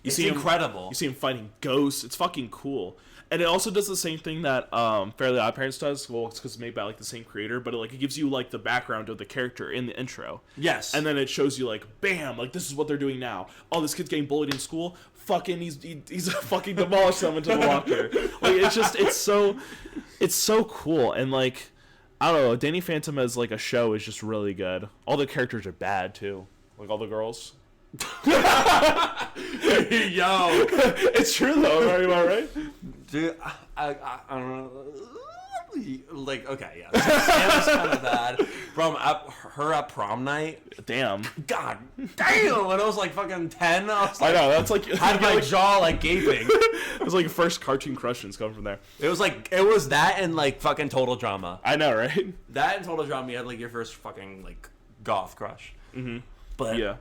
It's incredible. You see him fighting ghosts. It's fucking cool. And it also does the same thing that Fairly Odd Parents does. Well, it's because it's made by like the same creator, but it gives you like the background of the character in the intro. Yes. And then it shows you like, bam, like this is what they're doing now. Oh, this kid's getting bullied in school. Fucking, he's fucking demolished them into the locker. Like it's so cool. And like, I don't know, Danny Phantom as like a show is just really good. All the characters are bad too. Like all the girls. Yo, It's true though. Am I right? dude, I don't know. Like, okay, yeah, it was kind of bad. From her at prom night. Damn. God damn! When I was like fucking 10, I was like, I know that's like had my jaw like gaping. It was like your first cartoon crushings come from there. It was that and like fucking Total Drama. I know, right? That and Total Drama, you had like your first fucking like goth crush. Mm-hmm. But yeah,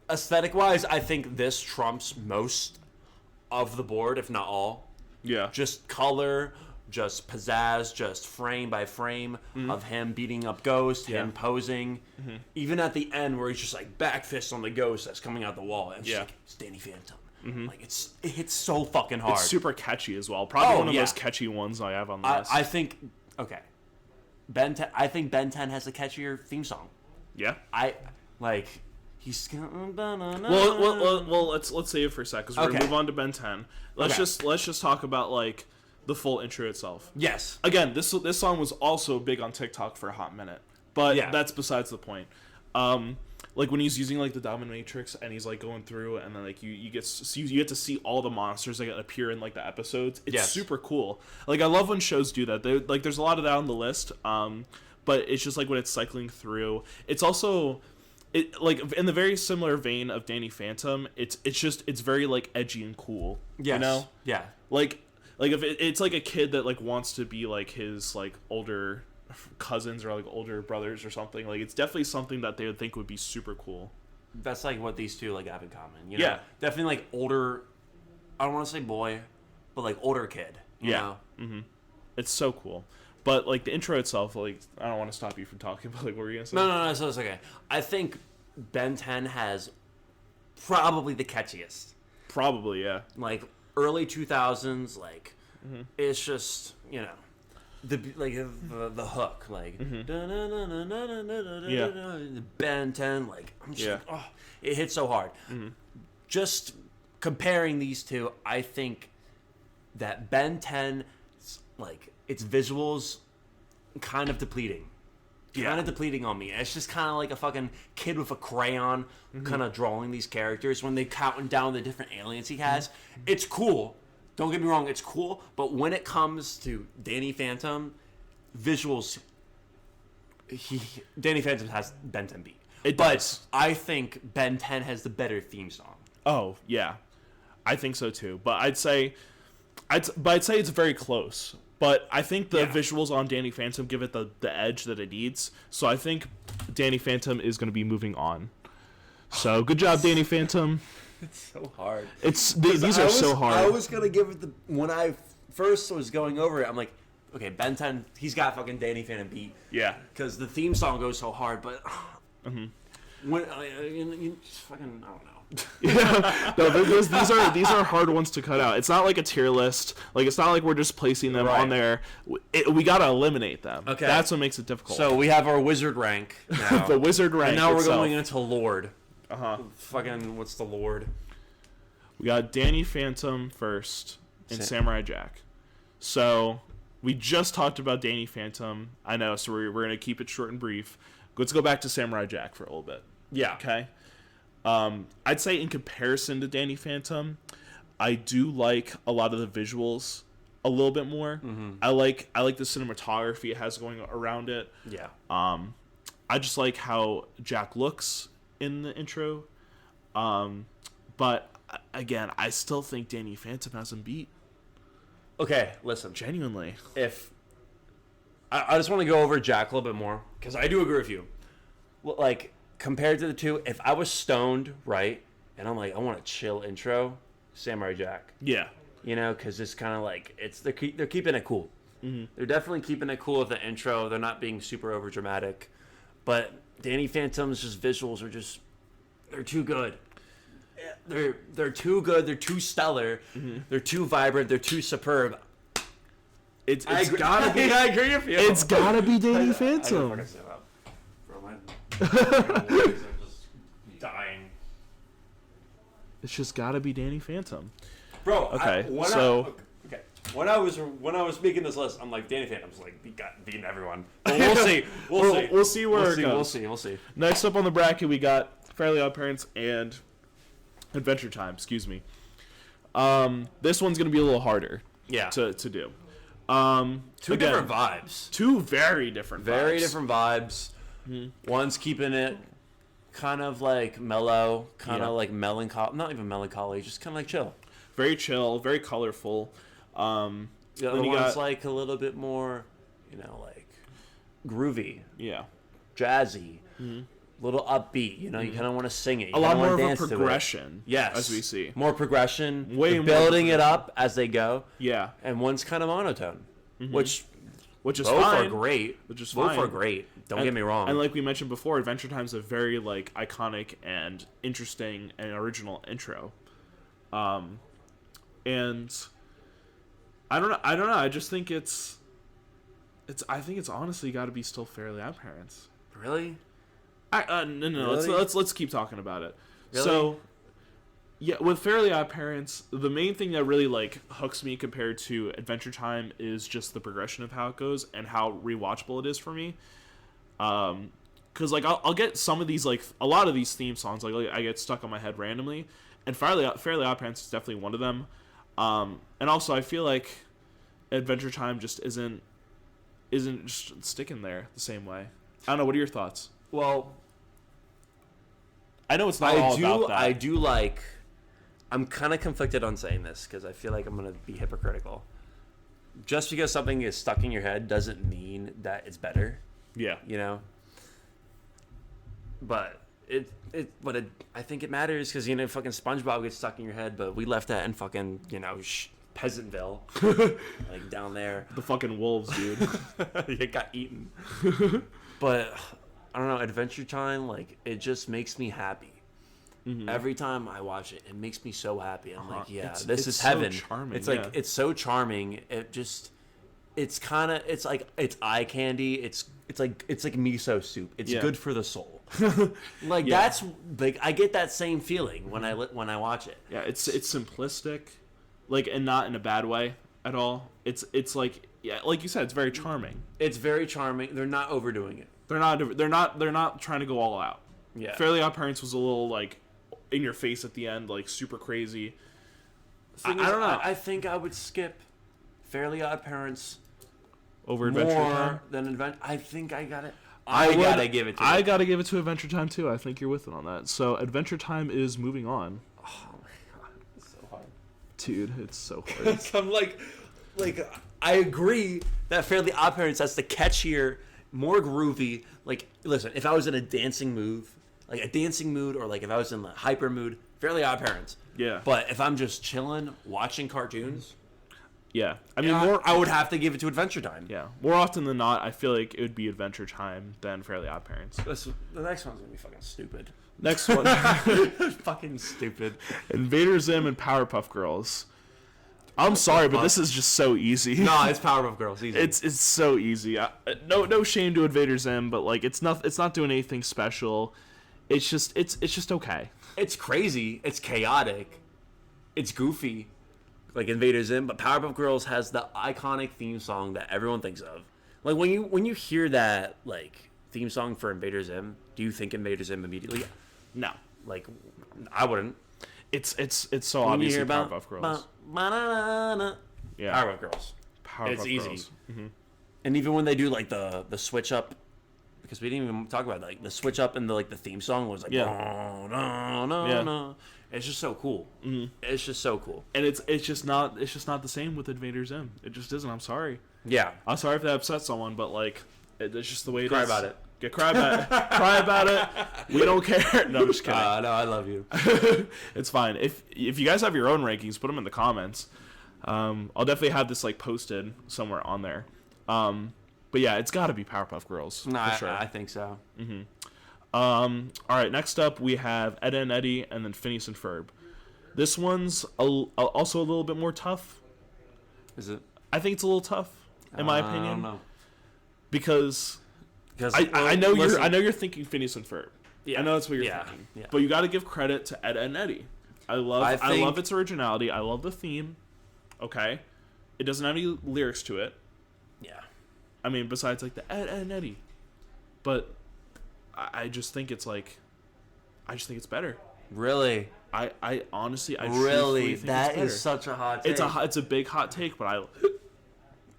aesthetic wise, I think this trumps most of the board, if not all. Yeah. Just color, just pizzazz, just frame by frame of him beating up Ghost, him posing. Mm-hmm. Even at the end where he's just like back fist on the Ghost that's coming out the wall. And it's like, it's Danny Phantom. Mm-hmm. Like it hits so fucking hard. It's super catchy as well. Probably one of those catchy ones I have on the list. I think I think Ben 10 has a catchier theme song. Yeah. He's well, let's save it for a sec because we're gonna move on to Ben 10. Let's just talk about like the full intro itself. Yes. Again, this song was also big on TikTok for a hot minute, but that's besides the point. Like when he's using like the dominatrix and he's like going through and then like you get to see all the monsters that appear in like the episodes. It's super cool. Like I love when shows do that. There's a lot of that on the list. But it's just like when it's cycling through. It's also like in the very similar vein of Danny Phantom. It's very like edgy and cool. Yes. You know? Yeah. Like if it's like a kid that like wants to be like his like older cousins or like older brothers or something. Like it's definitely something that they would think would be super cool. That's like what these two like have in common. You know? Definitely like older. I don't want to say boy, but like older kid. You know? Mm-hmm. It's so cool. But like the intro itself, like I don't want to stop you from talking, but like what were you gonna say? No, so it's okay. I think Ben 10 has probably the catchiest. Probably, yeah. Like early 2000s, like it's just the hook, like Ben 10, like I'm just like, oh, it hits so hard. Just comparing these two, I think that Ben 10, like its visuals, kind of depleting. Kind of depleting on me. It's just kind of like a fucking kid with a crayon kind of drawing these characters when they counting down the different aliens he has. It's cool. Don't get me wrong, it's cool. But when it comes to Danny Phantom, visuals, Danny Phantom has Ben 10 beat. It does. But I think Ben 10 has the better theme song. Oh, yeah. I think so too. But I'd say it's very close. But I think the visuals on Danny Phantom give it the edge that it needs. So I think Danny Phantom is going to be moving on. So good job, Danny Phantom. It's so hard. These are so hard. I was going to give it when I first was going over it, I'm like, okay, Ben 10, he's got fucking Danny Phantom beat. Yeah. Because the theme song goes so hard, but when you fucking, I don't know. No, these are hard ones to cut out. It's not like a tier list. Like it's not like we're just placing them on there. We gotta eliminate them. Okay, that's what makes it difficult. So we have our wizard rank now. The wizard rank. And now itself. We're going into Lord. Fucking what's the Lord? We got Danny Phantom first and Samurai Jack. So we just talked about Danny Phantom. I know. So we're gonna keep it short and brief. Let's go back to Samurai Jack for a little bit. Yeah. Okay. I'd say in comparison to Danny Phantom, I do like a lot of the visuals a little bit more. I like the cinematography it has going around it. Yeah. I just like how Jack looks in the intro. But again, I still think Danny Phantom has him beat. Okay, listen. Genuinely. If I just want to go over Jack a little bit more because I do agree with you. Like, compared to the two, if I was stoned, right, and I'm like, I want a chill intro, Samurai Jack. Yeah. You know, because it's kind of like, they're keeping it cool. They're definitely keeping it cool with the intro. They're not being super over dramatic. But Danny Phantom's just visuals are just, they're too good. They're too good. They're too stellar. They're too vibrant. They're too superb. It's gotta be. I agree with you. It's gotta be Danny Phantom. I'm just dying. It's just gotta be Danny Phantom, bro. Okay, when I was making this list, I'm like, Danny Phantom's like beating everyone. But we'll see. We'll see where it goes. We'll see. Next up on the bracket, we got Fairly Odd Parents and Adventure Time, excuse me. This one's gonna be a little harder. Yeah. To do. Two different vibes. Two very different vibes. Mm-hmm. One's keeping it kind of like mellow, kind of like melancholy. Not even melancholy, just kind of like chill. Very chill, very colorful. The other one's like a little bit more, like groovy. Yeah. Jazzy. Mm-hmm. Little upbeat. You kind of want to sing it. A lot more of a progression. Yes. As we see. More progression. Way more building it up as they go. Yeah. And one's kind of monotone. Mm-hmm. Which is both fine. Are great. Which is both fine. are great. Don't get me wrong. And like we mentioned before, Adventure Time's a very like iconic and interesting and original intro. And I don't know. I just think it's honestly got to be still Fairly Odd Parents. Really? No. Really? Let's keep talking about it. Really? So, yeah, with Fairly Odd Parents, the main thing that really like hooks me compared to Adventure Time is just the progression of how it goes and how rewatchable it is for me. Because like I'll get some of these, like a lot of these theme songs, like I get stuck on my head randomly, and Fairly Odd Parents is definitely one of them. And also I feel like Adventure Time just isn't just sticking there the same way. I don't know. What are your thoughts? Well, I know it's not all about that. I do like. I'm kind of conflicted on saying this because I feel like I'm going to be hypocritical. Just because something is stuck in your head doesn't mean that it's better. Yeah. But I think it matters because fucking SpongeBob gets stuck in your head, but we left that in fucking Peasantville, like down there. The fucking wolves, dude. It got eaten. But I don't know, Adventure Time, like it just makes me happy. Mm-hmm. Every time I watch it, it makes me so happy. I'm like, this is heaven. So charming, it's like it's so charming. It's eye candy. It's like miso soup. It's good for the soul. That's like I get that same feeling when I watch it. Yeah, it's simplistic, like, and not in a bad way at all. It's like, yeah, like you said, it's very charming. It's very charming. They're not overdoing it. They're not trying to go all out. Yeah. Fairly Odd Parents was a little like in your face at the end, like super crazy. I don't know. I think I would skip Fairly Odd Parents over Adventure Time than Adventure. I think I got it. I gotta give it to Adventure Time too. I think you're with it on that. So Adventure Time is moving on. Oh my god, it's so hard, dude. It's so hard. I'm like I agree that Fairly Odd Parents has the catchier, more groovy. Like, listen, if I was in a dancing mood, or like if I was in the hyper mood, Fairly Odd Parents. Yeah. But if I'm just chilling, watching cartoons. Yeah, I mean, I would have to give it to Adventure Time. Yeah, more often than not, I feel like it would be Adventure Time than Fairly Odd Parents. The next one's gonna be fucking stupid. Next one, fucking stupid. Invader Zim and Powerpuff Girls. I'm sorry, but this is just so easy. No, it's Powerpuff Girls. Easy. It's so easy. No shame to Invader Zim, but like it's not doing anything special. It's just okay. It's crazy. It's chaotic. It's goofy. Like Invader Zim, but Powerpuff Girls has the iconic theme song that everyone thinks of. Like when you hear that like theme song for Invader Zim, do you think Invader Zim immediately? No, like I wouldn't. It's so obviously Powerpuff Girls. Yeah, Powerpuff Girls. It's easy. Mm-hmm. And even when they do like the switch up, because we didn't even talk about it, like the switch up and the theme song was like no. It's just so cool. Mm-hmm. It's just so cool. And it's just not the same with Invader Zim. It just isn't. I'm sorry. Yeah. I'm sorry if that upsets someone, but like it's just the way it Cry is. about it. Cry about it. We don't care. No, I'm just kidding. No, I love you. It's fine. If you guys have your own rankings, put them in the comments. I'll definitely have this like posted somewhere on there. But yeah, it's got to be Powerpuff Girls. No, for sure. I think so. Mm-hmm. All right, next up we have Ed and Eddie and then Phineas and Ferb. This one's also a little bit more tough. Is it? I think it's a little tough, in my opinion. I don't know. Because I know you're thinking Phineas and Ferb. Yeah. I know that's what you're thinking. Yeah. But you got to give credit to Ed and Eddie. I love its originality. I love the theme. Okay, it doesn't have any lyrics to it. Yeah. I mean, besides like the Ed and Eddie, but I just think it's better. Really? I honestly, I really think that it's better. is such a hot take. It's a big hot take, but I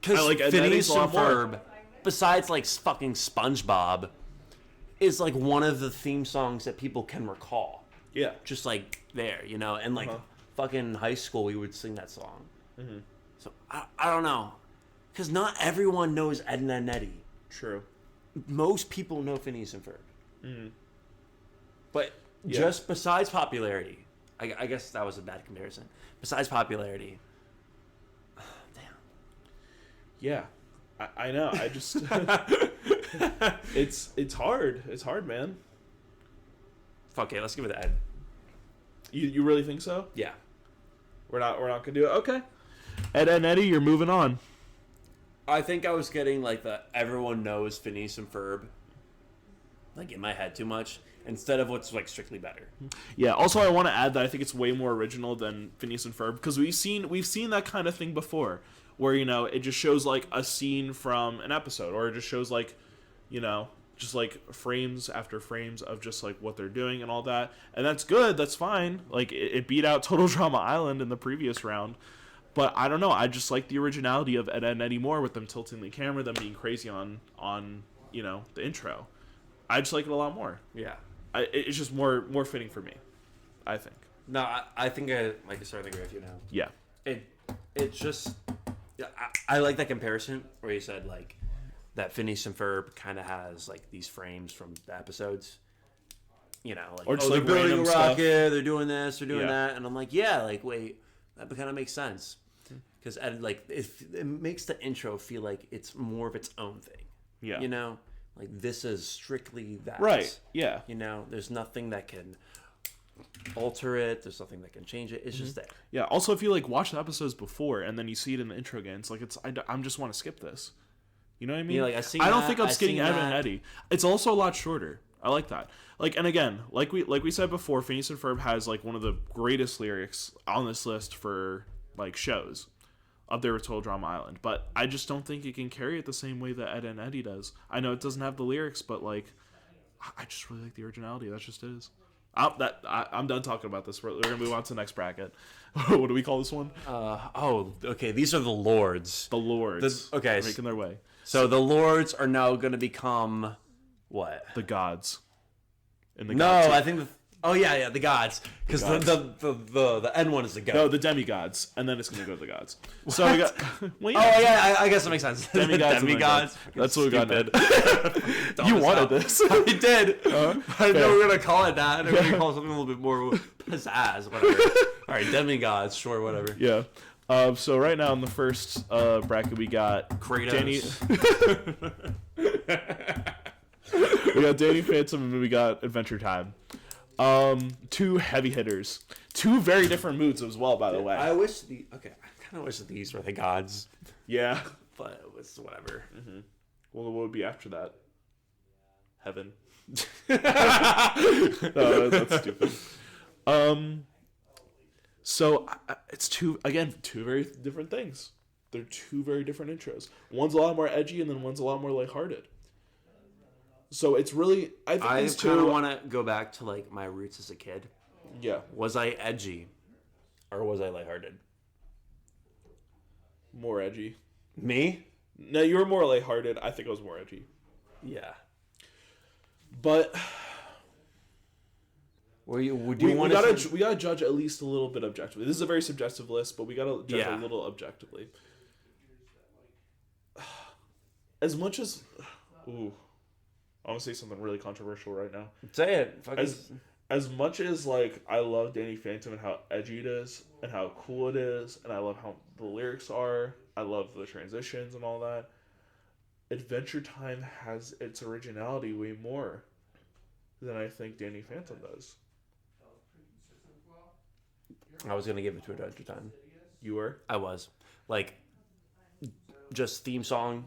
like Ed Phineas Eddie's a lot and Ferb, besides like fucking SpongeBob, is like one of the theme songs that people can recall. Yeah. Just like there, you know, and like fucking high school, we would sing that song. Mm-hmm. So I don't know, because not everyone knows Ed and Eddie. True. Most people know Phineas and Ferb. Mm-hmm. But just besides popularity, I guess that was a bad comparison. Besides popularity, damn. Yeah, I know. I just it's hard. It's hard, man. Fuck it, let's give it to Ed. You really think so? Yeah. We're not gonna do it. Okay. Ed and Eddie, you're moving on. I think I was getting like the everyone knows Phineas and Ferb, like in my head too much, instead of what's like strictly better. Yeah. Also, I want to add that I think it's way more original than Phineas and Ferb because we've seen that kind of thing before, where it just shows like a scene from an episode, or it just shows like, just like frames after frames of just like what they're doing and all that, and that's good. That's fine. Like it beat out Total Drama Island in the previous round. But I don't know. I just like the originality of Ed and Eddie more with them tilting the camera, them being crazy on the intro. I just like it a lot more. Yeah. It's just more fitting for me, I think. No, I think I starting to agree with you now. Yeah. It's just I like that comparison where you said like that Phineas and Ferb kind of has like these frames from the episodes. Like or just they're like building a rocket, stuff. They're doing this, they're doing that, and I'm like, yeah, like wait, that kind of makes sense. Because like it makes the intro feel like it's more of its own thing. Yeah. Like this is strictly that. Right. Yeah. There's nothing that can alter it. There's nothing that can change it. It's just there. Yeah. Also, if you like watch the episodes before and then you see it in the intro again, it's like I'm just want to skip this. You know what I mean? Yeah, like I don't think I'm skipping Ed and Eddie. It's also a lot shorter. I like that. Like, and again, like we said before, Phineas and Ferb has like one of the greatest lyrics on this list for like shows. Up there with Total Drama Island, but I just don't think it can carry it the same way that Ed and Eddie does. I know it doesn't have the lyrics, but like, I just really like the originality. That's just it is. I'm done talking about this. We're gonna move on to the next bracket. What do we call this one? Okay. These are the Lords. The Lords. Okay, making their way. So the Lords are now gonna become what? The gods. I think. The gods. Because the end one is the goat. No, the demigods, and then it's gonna go to the gods. So we got. I guess that makes sense. Demigods. That's what we got. You wanted this. I did. I know we were gonna call it that. We're gonna call it something a little bit more pizzazz. Whatever. All right, demigods. Sure, whatever. Yeah. So right now in the first bracket we got Kratos. We got Danny Phantom and we got Adventure Time. Two heavy hitters. Two very different moods as well, by the way. I wish I kind of wish that these were the gods. Yeah. But it was whatever. Mm-hmm. Well, what would be after that? Heaven. No, that's stupid. So it's two very different things. They're two very different intros. One's a lot more edgy and then one's a lot more lighthearted. So it's really I kind of want to go back to like my roots as a kid. Yeah. Was I edgy or was I lighthearted? More edgy. Me? No, you were more lighthearted. I think I was more edgy. Yeah. But we gotta judge at least a little bit objectively. This is a very subjective list, but we gotta judge a little objectively. As much as I want to say something really controversial right now. Say it. As much as like I love Danny Phantom and how edgy it is and how cool it is, and I love how the lyrics are, I love the transitions and all that. Adventure Time has its originality way more than I think Danny Phantom does. I was gonna give it to Adventure Time. You were? I was. Like, just theme song,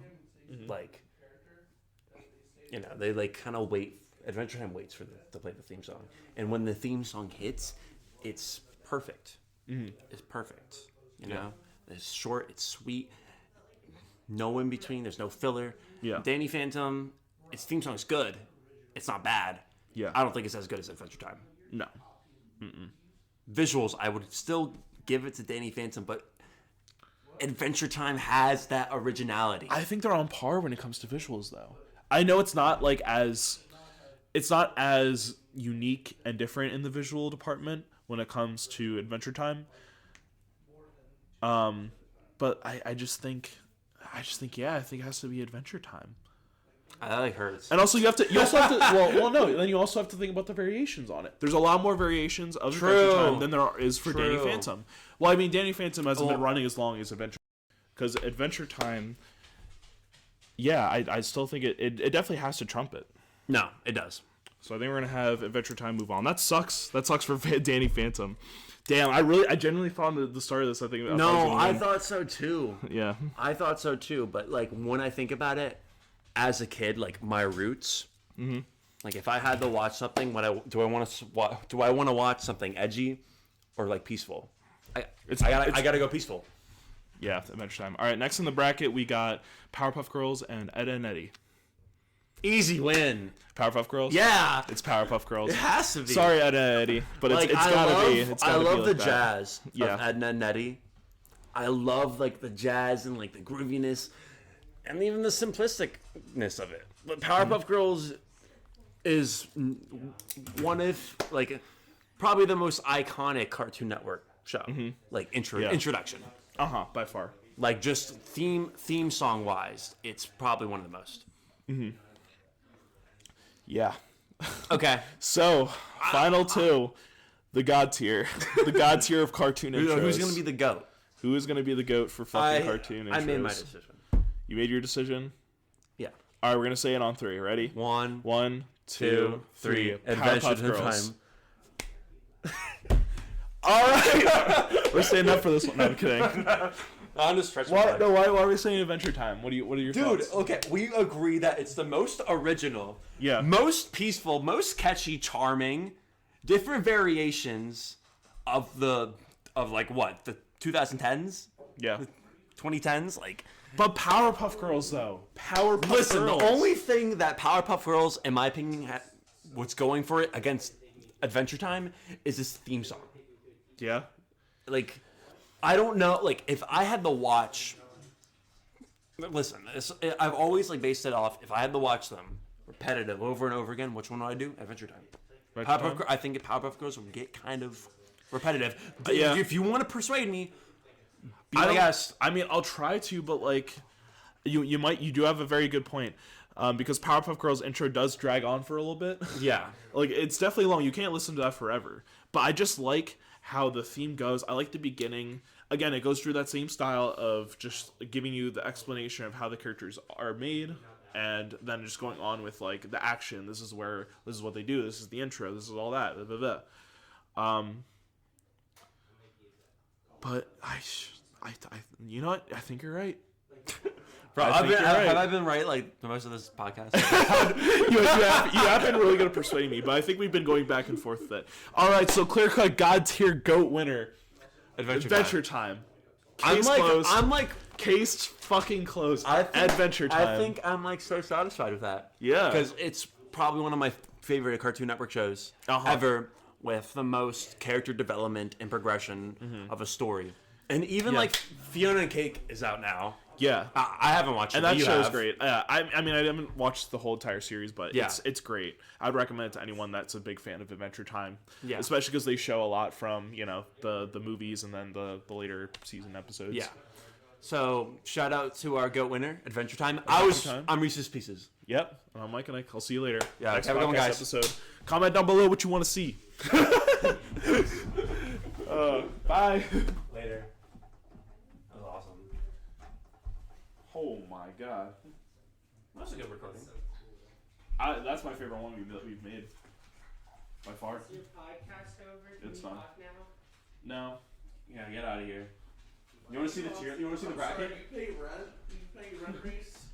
like. They like kind of wait. Adventure Time waits to play the theme song, and when the theme song hits, it's perfect. Mm-hmm. It's perfect. You know, it's short, it's sweet, no in between. There's no filler. Yeah. Danny Phantom, its theme song is good. It's not bad. Yeah. I don't think it's as good as Adventure Time. No. Visuals, I would still give it to Danny Phantom, but Adventure Time has that originality. I think they're on par when it comes to visuals, though. I know it's not like it's not as unique and different in the visual department when it comes to Adventure Time. But I just think yeah, I think it has to be Adventure Time. I like hers. And also you also have to well no, then you also have to think about the variations on it. There's a lot more variations of Adventure Time than there is for Danny Phantom. Well, I mean, Danny Phantom hasn't been running as long as Adventure, because Adventure Time, yeah, I still think it definitely has to trump it. No, it does. So I think we're gonna have Adventure Time move on. That sucks. That sucks for Danny Phantom. Damn, I genuinely thought at the start of this, I think. I thought so too. Yeah, I thought so too. But like when I think about it, as a kid, like my roots, like if I had to watch something, do I want to watch something edgy or like peaceful? I gotta go peaceful. Yeah, Adventure Time. All right, next in the bracket we got Powerpuff Girls and Ed and Eddie. Easy win. Powerpuff Girls? Yeah. It's Powerpuff Girls. It has to be. Sorry, Ed and Eddie, but it's gotta be. I love the jazz of Yeah. Ed and Eddie. I love like the jazz and like the grooviness and even the simplisticness of it. But Powerpuff Girls is one of like probably the most iconic Cartoon Network show. Like introduction. By far. Like just theme song wise, it's probably one of the most. Yeah. Okay. So, final two. The God tier. The God tier of cartoon intros. Who's going to be the GOAT? Who is going to be the GOAT for fucking cartoon intros? I made my decision. You made your decision? Yeah. All right, we're going to say it on three. Ready? One, 2, 3. Adventure Girls. Time. All right. We're saying that for this one. No, I'm kidding. I'm just stretching. Why are we saying Adventure Time? What are your thoughts? Dude, okay, we agree that it's the most original, most peaceful, most catchy, charming, different variations of the 2010s? Yeah. 2010s, like. But Powerpuff Girls though. Girls. The only thing that Powerpuff Girls, in my opinion, what's going for it against Adventure Time is this theme song. Yeah. Like, I don't know. Like, if I had to watch, listen, I've always like based it off. If I had to watch them repetitive over and over again, which one would I do? Adventure Time. I think Powerpuff Girls would get kind of repetitive. Yeah. If you want to persuade me, I mean, I'll try to, but like, you do have a very good point. Because Powerpuff Girls intro does drag on for a little bit. Yeah. Like, it's definitely long. You can't listen to that forever. But I just like how the theme goes. I like the beginning. Again, it goes through that same style of just giving you the explanation of how the characters are made, and then just going on with like the action. This is what they do. This is the intro. This is all that. Blah, blah, blah. But I you know what? I think you're right. Bro, have I been right like the most of this podcast? you have been really good at persuading me, but I think we've been going back and forth with it. All right, so clear cut God tier GOAT winner, Adventure Time. Case closed. I'm like case fucking closed. Adventure Time. I think I'm like so satisfied with that. Yeah, because it's probably one of my favorite Cartoon Network shows ever, with the most character development and progression of a story. And even like Fiona and Cake is out now. Yeah, I haven't watched it. And that show's great. I mean, I haven't watched the whole entire series, but it's great. I'd recommend it to anyone that's a big fan of Adventure Time. Yeah, especially because they show a lot from the movies and then the later season episodes. Yeah. So shout out to our GOAT winner, Adventure Time. I'm Reese's Pieces. Yep. I'm Mike and I'll see you later. Yeah. Next have a good one, guys. Episode. Comment down below what you want to see. Bye. Later. That was awesome. Oh my god. That's a good recording. That's my favorite one we've made. By far. Is your podcast over? Can It's we fine. talk now? No. Yeah, get out of here. You want to see the bracket? You pay rent? You pay rent, Reese?